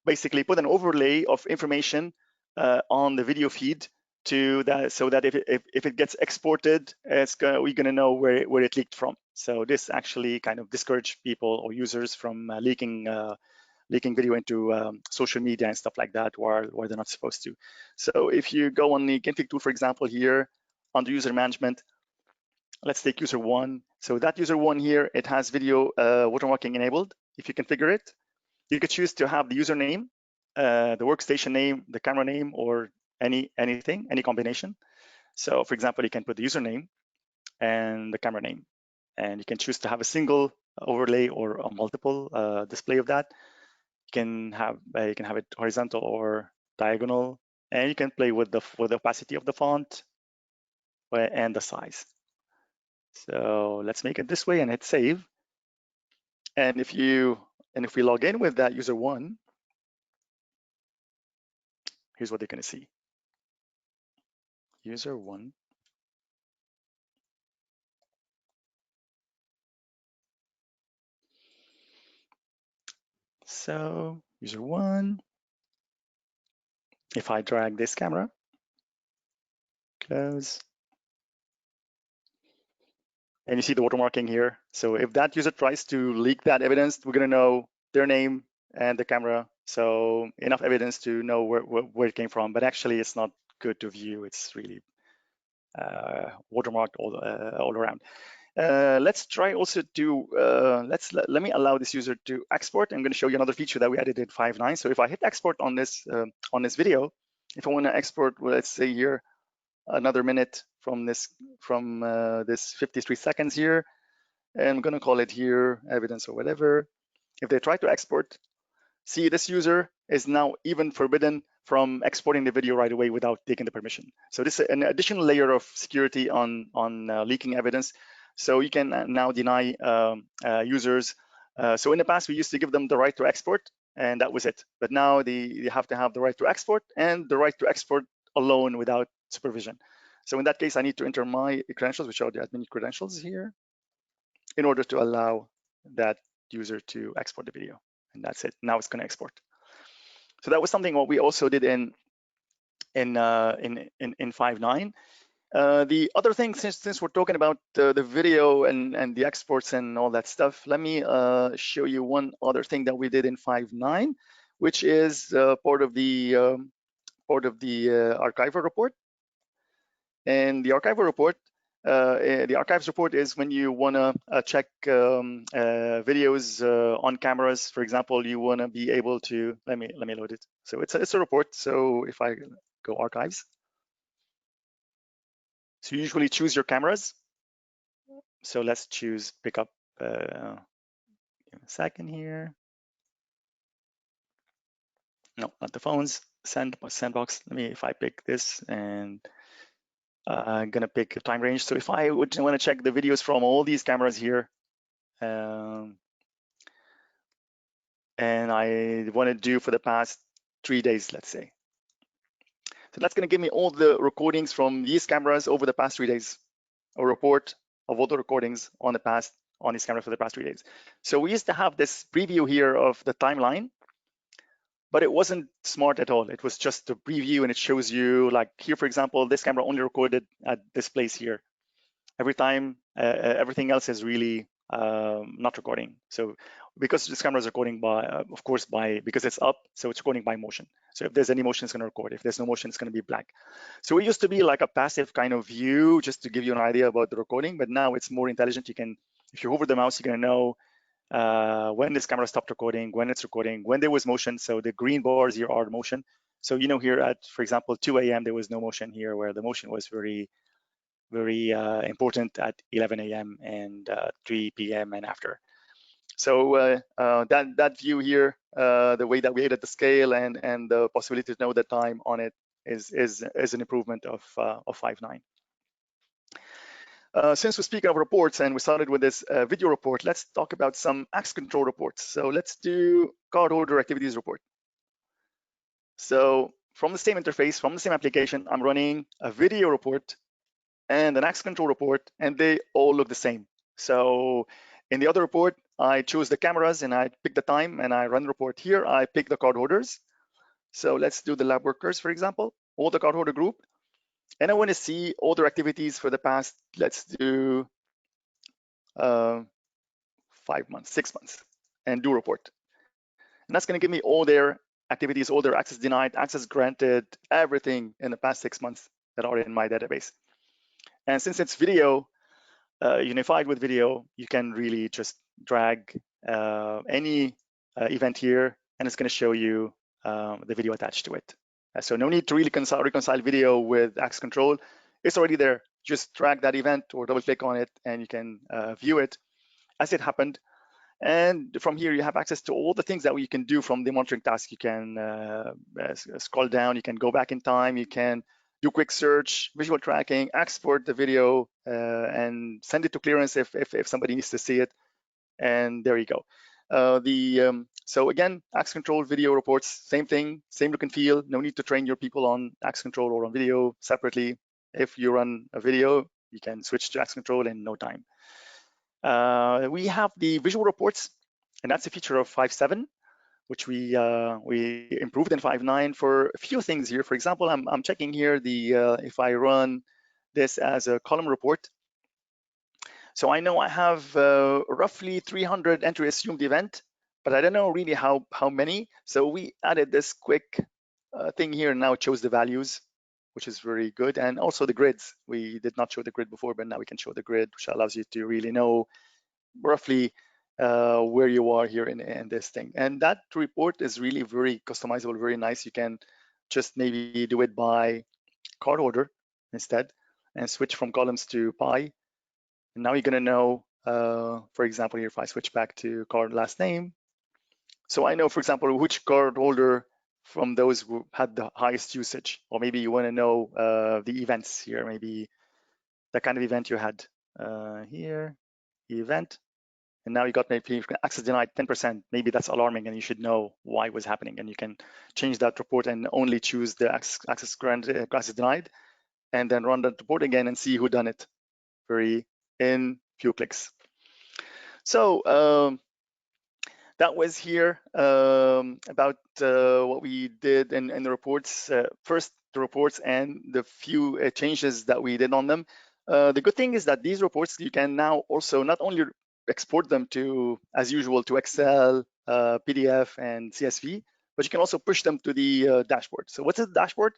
basically put an overlay of information on the video feed to that, so that if it gets exported, we're gonna know where it leaked from. So this actually kind of discourage people or users from leaking video into social media and stuff like that, where they're not supposed to. So if you go on the config tool, for example, here under user management, let's take user one. So that user one here, it has video watermarking enabled. If you configure it, you could choose to have the username, the workstation name, the camera name, or anything, any combination. So for example, you can put the username and the camera name, and you can choose to have a single overlay or a multiple display of that. You can have it horizontal or diagonal, and you can play with the opacity of the font and the size. So let's make it this way and hit save. And if we log in with that user one, here's what they're going to see. User one. So user one, if I drag this camera, close, and you see the watermarking here. So if that user tries to leak that evidence, we're gonna know their name and the camera. So enough evidence to know where it came from, but actually it's not good to view. It's really watermarked all around. Let's try also to, let me allow this user to export. I'm going to show you another feature that we added in 5.9. So if I hit export on this video, if I want to export, well, let's say here, another minute from this 53 seconds here, and I'm going to call it here evidence or whatever. If they try to export, see, this user is now even forbidden from exporting the video right away without taking the permission. So this is an additional layer of security on leaking evidence. So you can now deny users. So in the past, we used to give them the right to export, and that was it. But now they have to have the right to export and the right to export alone without supervision. So in that case, I need to enter my credentials, which are the admin credentials here, in order to allow that user to export the video. And that's it. Now it's going to export. So that was something what we also did in 5.9. The other thing, since we're talking about the video and the exports and all that stuff, let me show you one other thing that we did in 5.9, which is part of the archival report. And the archival report, the archives report is when you want to check videos on cameras. For example, you want to be able to, let me load it. So it's a report. So if I go archives, so you usually choose your cameras. So let's choose pickup. Give me a second here. No, not the phones. Sandbox. Let me, if I pick this, and I'm gonna pick a time range. So if I would want to check the videos from all these cameras here, and I want to do for the past 3 days, let's say. So that's going to give me all the recordings from these cameras over the past 3 days, a report of all the recordings on these cameras for the past 3 days. So we used to have this preview here of the timeline, but it wasn't smart at all. It was just a preview, and it shows you, like here, for example, this camera only recorded at this place here. Every time, everything else is really not recording. So because this camera is recording by, of course, because it's up, so it's recording by motion. So if there's any motion, it's going to record. If there's no motion, it's going to be black. So it used to be like a passive kind of view, just to give you an idea about the recording, but now it's more intelligent. You can, if you hover the mouse, you're going to know when this camera stopped recording, when it's recording, when there was motion. So the green bars here are motion. So you know here at, for example, 2 a.m. there was no motion here, where the motion was very important at 11 a.m. and 3 p.m. and after. So that view here, the way that we added the scale and the possibility to know the time on it is an improvement of 5.9. Since we speak of reports and we started with this video report, let's talk about some access control reports. So let's do cardholder activities report. So from the same interface, from the same application, I'm running a video report and an access control report, and they all look the same. So in the other report, I choose the cameras and I pick the time and I run the report. Here, I pick the cardholders. So let's do the lab workers, for example, all the cardholder group. And I want to see all their activities for the past, let's do 5 months, 6 months, and do report. And that's going to give me all their activities, all their access denied, access granted, everything in the past 6 months that are in my database. And since it's video, unified with video, you can really just drag any event here, and it's going to show you the video attached to it. So no need to really reconcile video with access control. It's already there. Just drag that event or double click on it, and you can view it as it happened. And from here, you have access to all the things that you can do from the monitoring task. You can scroll down, you can go back in time, you can do quick search, visual tracking, export the video, and send it to clearance if somebody needs to see it. And there you go. So again, access control video reports, same thing, same look and feel. No need to train your people on access control or on video separately. If you run a video, you can switch to access control in no time. We have the visual reports, and that's a feature of 5.7, which we improved in 5.9 for a few things here. For example, I'm checking here if I run this as a column report. So I know I have roughly 300 entry assumed event, but I don't know really how many. So we added this quick thing here, and now it shows the values, which is very good. And also the grids. We did not show the grid before, but now we can show the grid, which allows you to really know roughly where you are here in this thing. And that report is really very customizable, very nice. You can just maybe do it by card order instead and switch from columns to pie. And now you're going to know, for example, here, if I switch back to card last name. So I know, for example, which card holder from those who had the highest usage, or maybe you want to know the events here, maybe the kind of event you had here, the event. And now you got maybe access denied 10%. Maybe that's alarming, and you should know why it was happening. And you can change that report and only choose the access granted, access denied, and then run that report again and see who done it in few clicks. So that was here about what we did in the reports. First, the reports and the few changes that we did on them. The good thing is that these reports, you can now also not only export them to, as usual, to Excel, PDF, and CSV, but you can also push them to the dashboard. So what's the dashboard?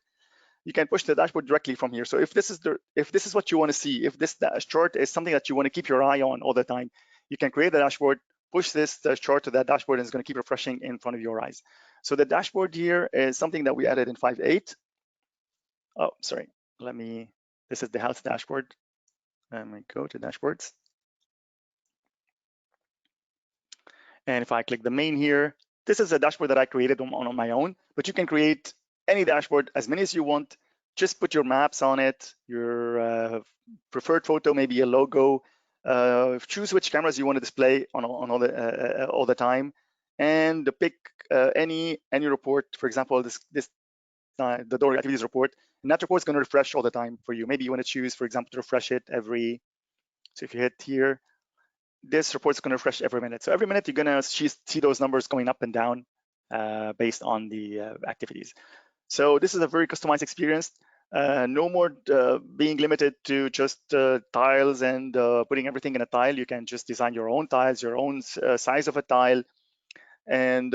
You can push the dashboard directly from here. So if this is what you want to see, if this chart is something that you want to keep your eye on all the time, you can create the dashboard, push this chart to that dashboard, and it's going to keep refreshing in front of your eyes. So the dashboard here is something that we added in 5.8. Oh, sorry. This is the health dashboard. Let me go to dashboards. And if I click the main here, this is a dashboard that I created on my own, but you can create any dashboard, as many as you want. Just put your maps on it, your preferred photo, maybe a logo. Choose which cameras you want to display on all the time, and pick any report. For example, the door activities report, and that report is going to refresh all the time for you. Maybe you want to choose, for example, to refresh it every. So if you hit here, this report is going to refresh every minute. So every minute you're going to see those numbers going up and down based on the activities. So this is a very customized experience. No more being limited to just tiles and putting everything in a tile. You can just design your own tiles, your own size of a tile, and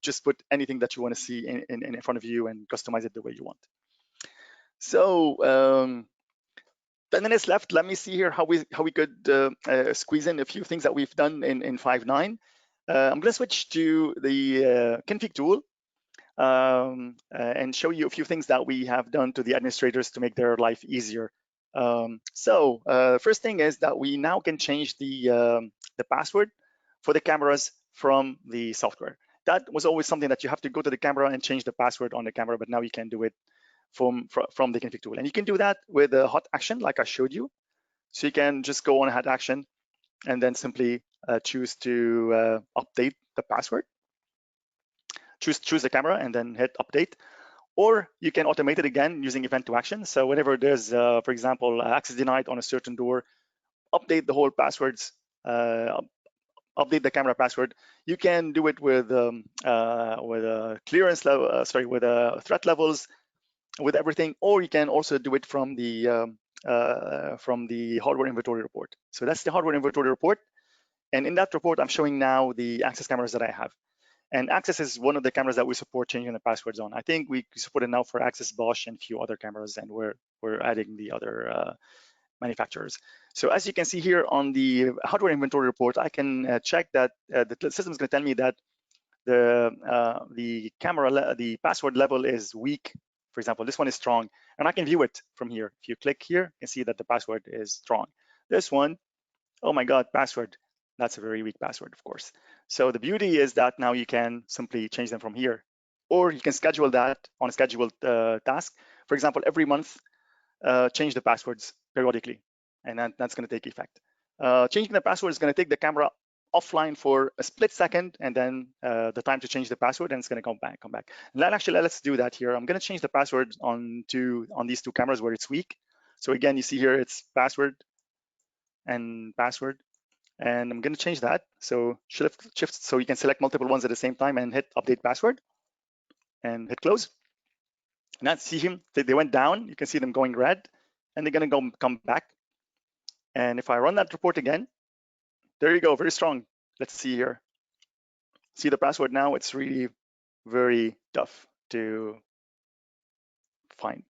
just put anything that you want to see in front of you and customize it the way you want. So 10 minutes left. Let me see here how we could squeeze in a few things that we've done in 5.9. I'm going to switch to the config tool and show you a few things that we have done to the administrators to make their life easier. First thing is that we now can change the password for the cameras from the software. That was always something that you have to go to the camera and change the password on the camera, but now you can do it from the config tool. And you can do that with a hot action like I showed you. So you can just go on add action and then simply choose to update the password. Choose the camera and then hit update. Or you can automate it again using event to action. So whenever there's, for example, access denied on a certain door, update the whole passwords, update the camera password. You can do it with clearance level, with threat levels, with everything, or you can also do it from the hardware inventory report. So that's the hardware inventory report. And in that report, I'm showing now the access cameras that I have. And Access is one of the cameras that we support changing the passwords on. I think we support it now for Access, Bosch, and a few other cameras, and we're adding the other manufacturers. So as you can see here on the hardware inventory report, I can check that the system is going to tell me that the password level is weak. For example, this one is strong, and I can view it from here. If you click here, you can see that the password is strong. This one, oh my God, password. That's a very weak password, of course. So the beauty is that now you can simply change them from here, or you can schedule that on a scheduled task. For example, every month, change the passwords periodically, and that's going to take effect. Changing the password is going to take the camera offline for a split second, and then the time to change the password, and it's going to come back. And actually, let's do that here. I'm going to change the password on these two cameras where it's weak. So again, you see here it's password and password. And I'm going to change that. So shift, so you can select multiple ones at the same time and hit update password and hit close. Now see him, they went down. You can see them going red, and they're going to come back. And if I run that report again, there you go, very strong. Let's see here. See the password now, it's really very tough to find.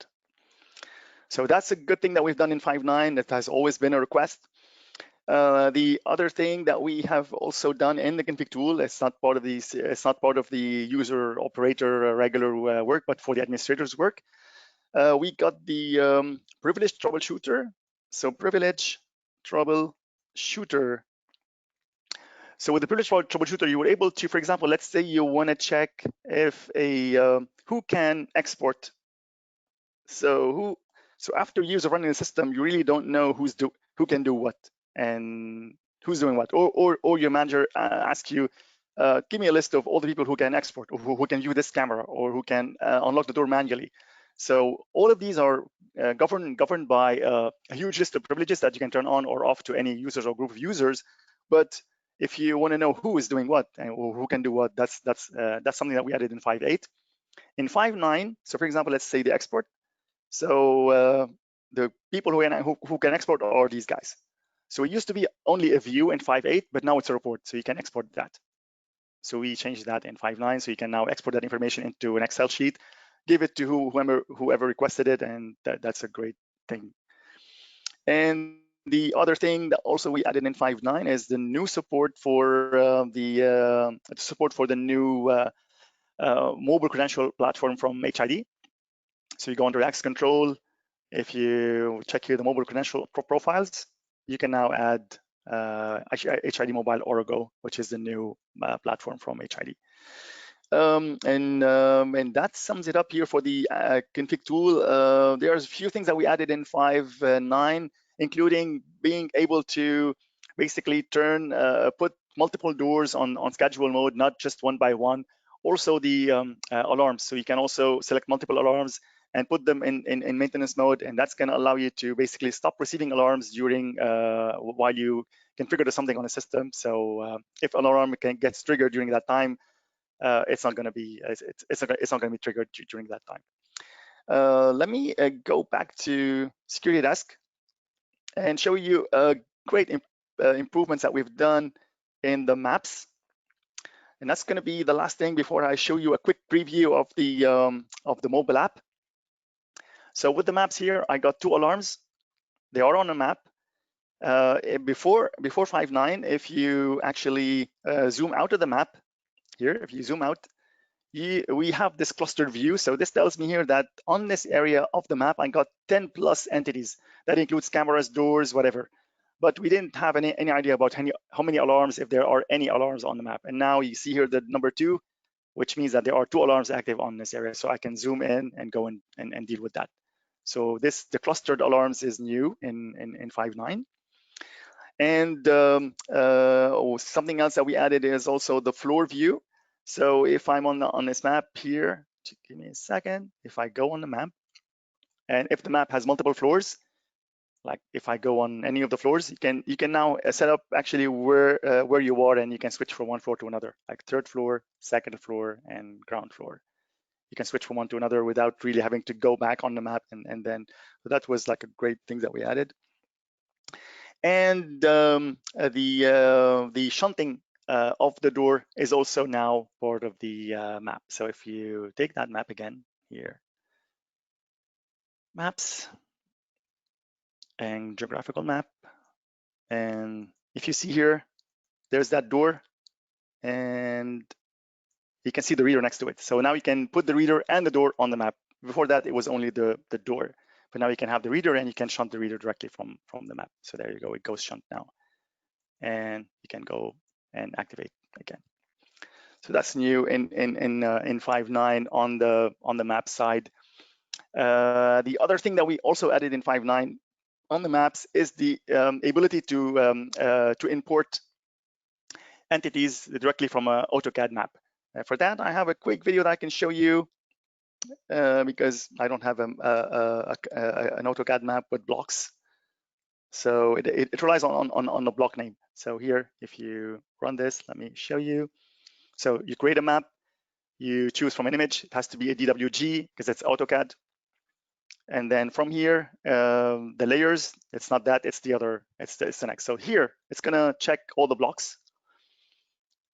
So that's a good thing that we've done in 5.9. That has always been a request. The other thing that we have also done in the config tool, it's not part of the user operator regular work, but for the administrator's work, we got the privileged troubleshooter. So privilege troubleshooter. So with the privileged troubleshooter, you were able to, for example, let's say you want to check if who can export. So after years of running the system, you really don't know who can do what and who's doing what, or your manager asks you, give me a list of all the people who can export, or who can view this camera, or who can unlock the door manually. So all of these are governed by a huge list of privileges that you can turn on or off to any users or group of users. But if you want to know who is doing what and who can do what, that's something that we added in 5.8. In 5.9, so for example, let's say the export. So the people who can export are these guys. So it used to be only a view in 5.8, but now it's a report, so you can export that. So we changed that in 5.9, so you can now export that information into an Excel sheet, give it to whoever requested it, and that's a great thing. And the other thing that also we added in 5.9 is the new support for the new mobile credential platform from HID. So you go under access control. If you check here the mobile credential profiles, you can now add HID Mobile Origo, which is the new platform from HID. And that sums it up here for the config tool. There's a few things that we added in 5.9, including being able to basically put multiple doors on schedule mode, not just one by one. Also the alarms, so you can also select multiple alarms and put them in maintenance mode, and that's going to allow you to basically stop receiving alarms during while you configure something on a system. So if an alarm gets triggered during that time, it's not going to be triggered during that time. Let me go back to Security Desk and show you great improvements that we've done in the maps. And that's going to be the last thing before I show you a quick preview of the mobile app. So with the maps here, I got 2 alarms. They are on a map. Before 5.9, if you actually zoom out of the map here, if you zoom out, we have this clustered view. So this tells me here that on this area of the map, I got 10 plus entities. That includes cameras, doors, whatever. But we didn't have any idea about how many alarms, if there are any alarms on the map. And now you see here the number 2, which means that there are 2 alarms active on this area. So I can zoom in and go and deal with that. So the clustered alarms is new in 5.9. And something else that we added is also the floor view. So if I'm on this map here, give me a second. If I go on the map, and if the map has multiple floors, like if I go on any of the floors, you can now set up actually where you are, and you can switch from one floor to another, like third floor, second floor, and ground floor. You can switch from one to another without really having to go back on the map, and then so that was like a great thing that we added. And the shunting of the door is also now part of the map. So if you take that map again here, maps and geographical map, and if you see here, there's that door, and you can see the reader next to it. So now you can put the reader and the door on the map. Before that, it was only the door, but now you can have the reader and you can shunt the reader directly from the map. So there you go, it goes shunt now, and you can go and activate again. So that's new in 5.9 on the map side. The other thing that we also added in 5.9 on the maps is the ability to import entities directly from an AutoCAD map. For that, I have a quick video that I can show you because I don't have an AutoCAD map with blocks. So it relies on the block name. So here, if you run this, let me show you. So you create a map, you choose from an image. It has to be a DWG because it's AutoCAD. And then from here, the layers, it's not that, it's the other, it's the next. So here, it's gonna check all the blocks.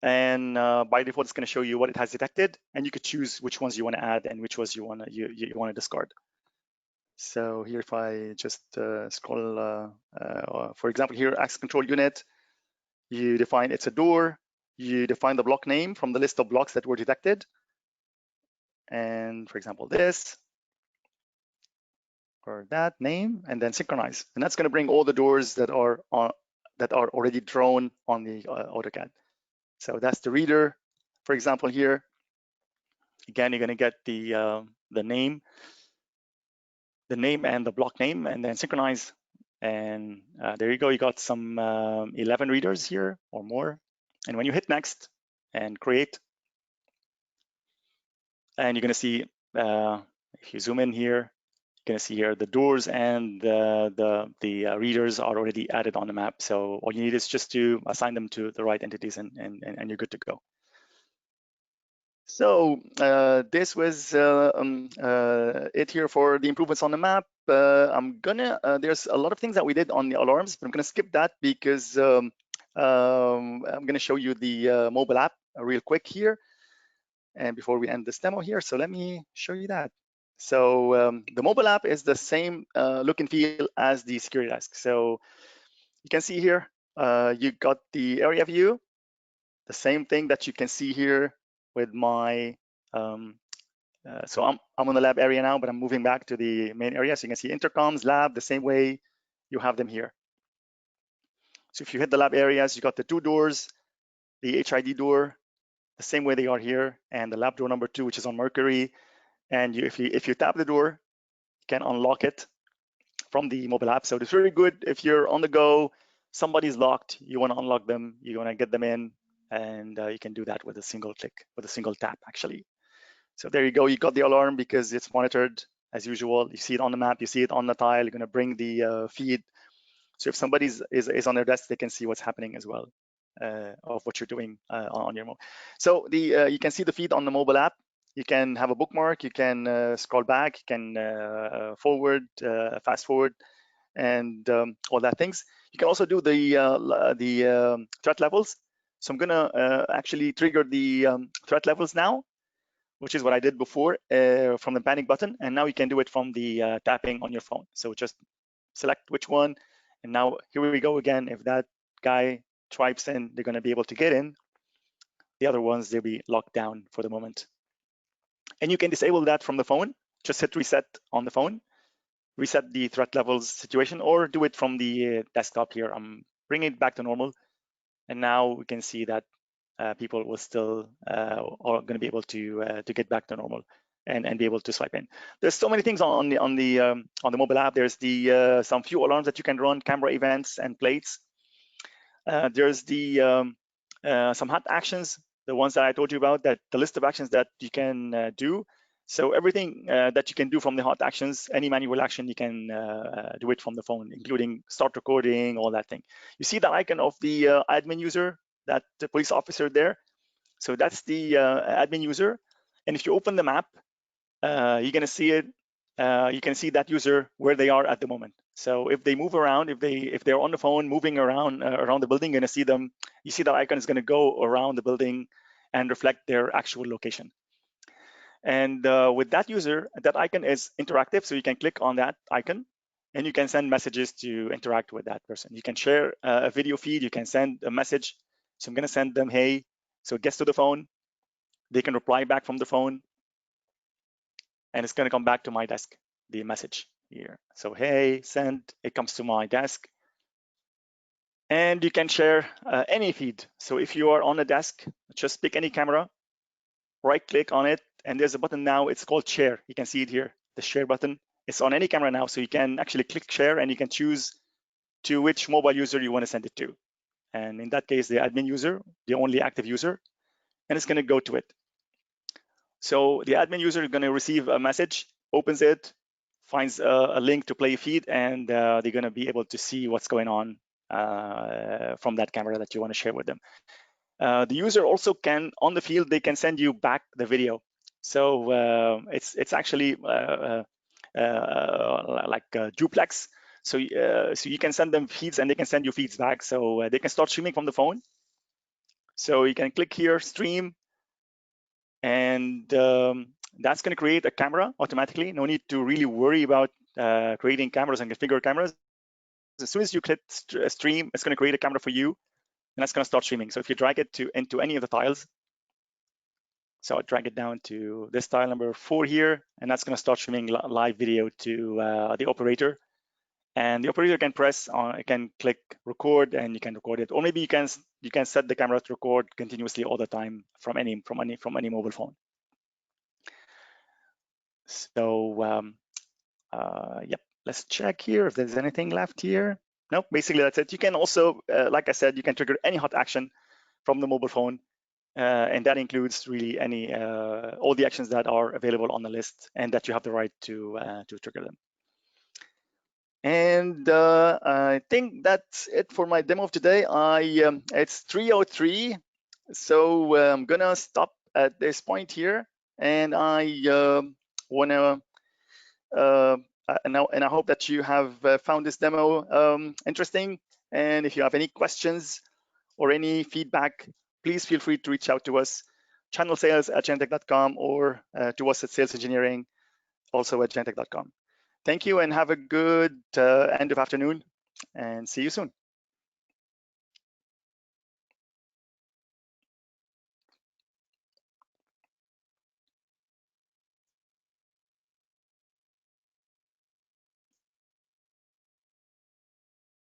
And by default, it's gonna show you what it has detected, and you could choose which ones you wanna add and which ones you wanna discard. So here, if I just scroll, for example, here, access control unit, you define it's a door, you define the block name from the list of blocks that were detected. And for example, this, or that name, and then synchronize. And that's gonna bring all the doors that are already drawn on the AutoCAD. So that's the reader, for example, here. Again, you're gonna get the name and the block name, and then synchronize. And there you go, you got some 11 readers here or more. And when you hit next and create, and you're gonna see, if you zoom in here, you're gonna see here the doors and the readers are already added on the map. So all you need is just to assign them to the right entities, and you're good to go. So this was it here for the improvements on the map. I'm gonna, there's a lot of things that we did on the alarms, but I'm gonna skip that because I'm gonna show you the mobile app real quick here. And before we end this demo here, so let me show you that. So the mobile app is the same look and feel as the security desk. So you can see here, you got the area view, the same thing that you can see here with my, so I'm on the lab area now, but I'm moving back to the main area. So you can see intercoms, lab, the same way you have them here. So if you hit the lab areas, you got the two doors, the HID door, the same way they are here, and the lab door number 2, which is on Mercury. And if you tap the door, you can unlock it from the mobile app. So it's really good if you're on the go, somebody's locked, you want to unlock them, you want to get them in, and you can do that with a single click, with a single tap, actually. So there you go, you got the alarm because it's monitored as usual. You see it on the map, you see it on the tile, you're going to bring the feed. So if somebody is on their desk, they can see what's happening as well of what you're doing on your mobile. So you can see the feed on the mobile app. You can have a bookmark, you can scroll back, you can forward, fast forward, and all that things. You can also do the threat levels. So I'm gonna actually trigger the threat levels now, which is what I did before from the panic button. And now you can do it from the tapping on your phone. So just select which one. And now here we go again. If that guy types in, they're gonna be able to get in. The other ones, they'll be locked down for the moment. And you can disable that from the phone. Just hit reset on the phone, reset the threat levels situation, or do it from the desktop here. I'm bringing it back to normal. And now we can see that people will still are going to be able to get back to normal. and be able to swipe in. There's so many things on the mobile app. There's the some few alarms that you can run, camera events and plates. There's the some hot actions, the ones that I told you about, that the list of actions that you can do. So everything that you can do from the hot actions, any manual action, you can do it from the phone, including start recording, all that thing. You see the icon of the admin user, that the police officer there. So that's the admin user. And if you open the map, you're gonna see it. You can see that user where they are at the moment. So if they move around, if they're on the phone moving around around the building, you're gonna see them. You see that icon is gonna go around the building and reflect their actual location. And with that user, that icon is interactive, so you can click on that icon and you can send messages to interact with that person. You can share a video feed, you can send a message. So I'm gonna send them, hey, so it gets to the phone, they can reply back from the phone, and it's gonna come back to my desk, the message here. So hey, send, it comes to my desk. And you can share any feed. So if you are on a desk, just pick any camera, right click on it, and there's a button now, it's called share. You can see it here, the share button. It's on any camera now, so you can actually click share and you can choose to which mobile user you want to send it to. And in that case, the admin user, the only active user, and it's going to go to it. So the admin user is going to receive a message, opens it, finds a link to play a feed, and they're going to be able to see what's going on from that camera that you want to share with them. The user also can, on the field, they can send you back the video. So it's actually like a duplex. So you can send them feeds and they can send you feeds back. So they can start streaming from the phone. So you can click here, stream, and that's going to create a camera automatically. No need to really worry about creating cameras and configure cameras. As soon as you click stream, it's going to create a camera for you, and that's going to start streaming. So if you drag it into any of the tiles, so I'll drag it down to this tile number 4 here, and that's going to start streaming live video to the operator. And the operator can press on, can click record, and you can record it. Or maybe you can set the camera to record continuously all the time from any mobile phone. So yep, let's check here if there's anything left here. Nope, basically that's it. You can also, like I said, you can trigger any hot action from the mobile phone. And that includes really any all the actions that are available on the list and that you have the right to trigger them. And I think that's it for my demo of today. It's 3:03, so I'm gonna stop at this point here, and I wanna and I hope that you have found this demo interesting. And if you have any questions or any feedback, please feel free to reach out to us, channelsales@genetec.com, or to us at Sales Engineering, also at genetec.com. Thank you and have a good end of afternoon, and see you soon.